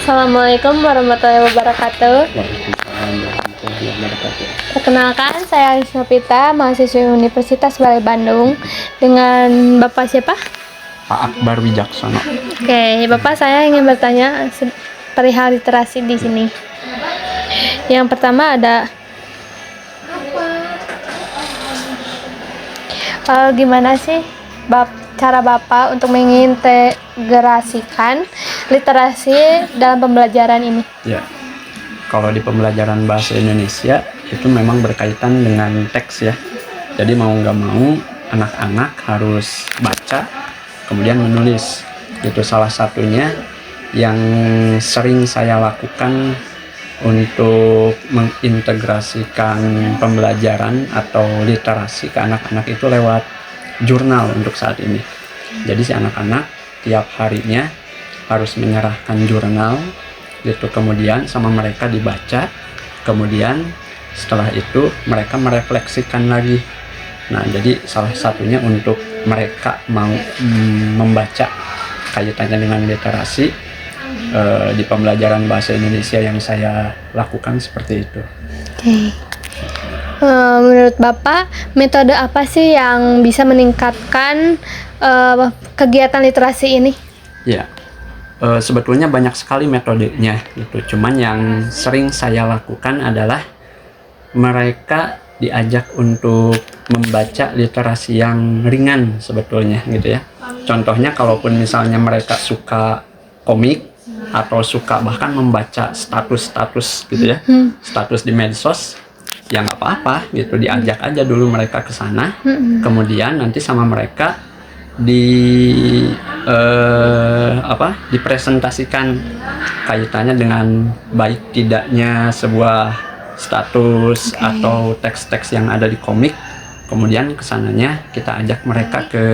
Assalamualaikum warahmatullahi wabarakatuh. Waalaikumsalam warahmatullahi wabarakatuh. Perkenalkan, saya Alisma Pita, mahasiswa Universitas Balai Bandung. Dengan Bapak siapa? Pak Akbar Wijaksono. Oke, Bapak, saya ingin bertanya perihal literasi di sini. Yang pertama ada gimana sih cara Bapak untuk mengintegrasikan literasi dalam pembelajaran ini? Ya, kalau di pembelajaran bahasa Indonesia itu memang berkaitan dengan teks ya. Jadi mau nggak mau anak-anak harus baca, kemudian menulis. Itu salah satunya yang sering saya lakukan untuk mengintegrasikan pembelajaran atau literasi ke anak-anak itu lewat jurnal untuk saat ini. Jadi si anak-anak tiap harinya harus menyerahkan jurnal gitu, kemudian sama mereka dibaca, kemudian setelah itu mereka merefleksikan lagi. Nah, jadi salah satunya untuk mereka mau membaca kaitannya dengan literasi di pembelajaran bahasa Indonesia yang saya lakukan seperti itu. Oke. Menurut Bapak, metode apa sih yang bisa meningkatkan kegiatan literasi ini? Ya, sebetulnya banyak sekali metodenya gitu. Cuman yang sering saya lakukan adalah mereka diajak untuk membaca literasi yang ringan sebetulnya gitu ya. Contohnya kalaupun misalnya mereka suka komik atau suka bahkan membaca status-status gitu ya, status di medsos, ya nggak apa-apa gitu, diajak aja dulu mereka ke sana, kemudian nanti sama mereka dipresentasikan kaitannya dengan baik tidaknya sebuah status atau teks-teks yang ada di komik. Kemudian kesananya kita ajak mereka ke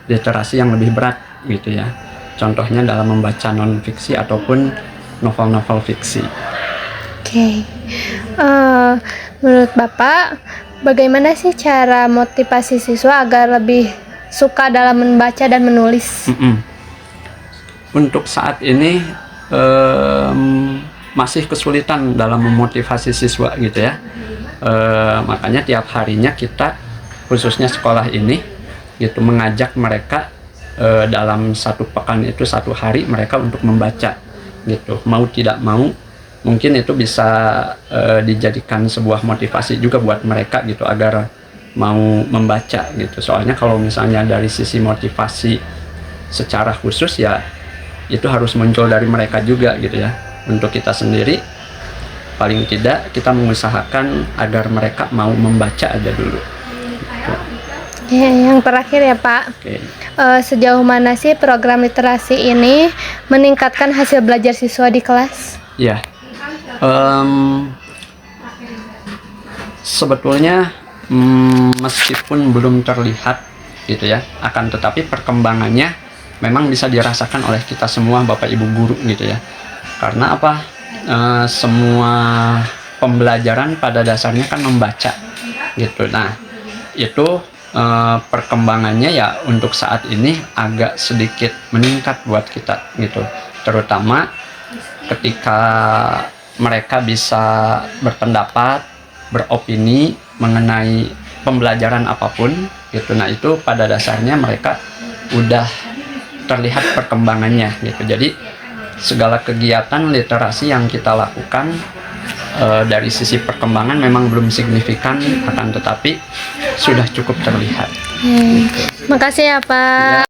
literasi yang lebih berat gitu ya. Contohnya dalam membaca non-fiksi ataupun novel-novel fiksi. Oke. Menurut Bapak, bagaimana sih cara motivasi siswa agar lebih suka dalam membaca dan menulis? Untuk saat ini masih kesulitan dalam memotivasi siswa gitu ya. Makanya tiap harinya kita, khususnya sekolah ini gitu, mengajak mereka dalam satu pekan itu, satu hari mereka untuk membaca gitu. Mau tidak mau mungkin itu bisa dijadikan sebuah motivasi juga buat mereka gitu, agar mau membaca gitu. Soalnya kalau misalnya dari sisi motivasi secara khusus ya itu harus muncul dari mereka juga gitu ya. Untuk kita sendiri paling tidak kita mengusahakan agar mereka mau membaca aja dulu gitu. Yang terakhir ya Pak, sejauh mana sih program literasi ini meningkatkan hasil belajar siswa di kelas? Ya, sebetulnya meskipun belum terlihat gitu ya, akan tetapi perkembangannya memang bisa dirasakan oleh kita semua Bapak Ibu guru gitu ya. Karena apa? Semua pembelajaran pada dasarnya kan membaca gitu. Nah, itu perkembangannya ya untuk saat ini agak sedikit meningkat buat kita gitu. Terutama ketika mereka bisa berpendapat, beropini mengenai pembelajaran apapun gitu. Nah, itu pada dasarnya mereka udah terlihat perkembangannya gitu. Jadi segala kegiatan literasi yang kita lakukan dari sisi perkembangan memang belum signifikan, akan tetapi sudah cukup terlihat. Makasih ya Pak.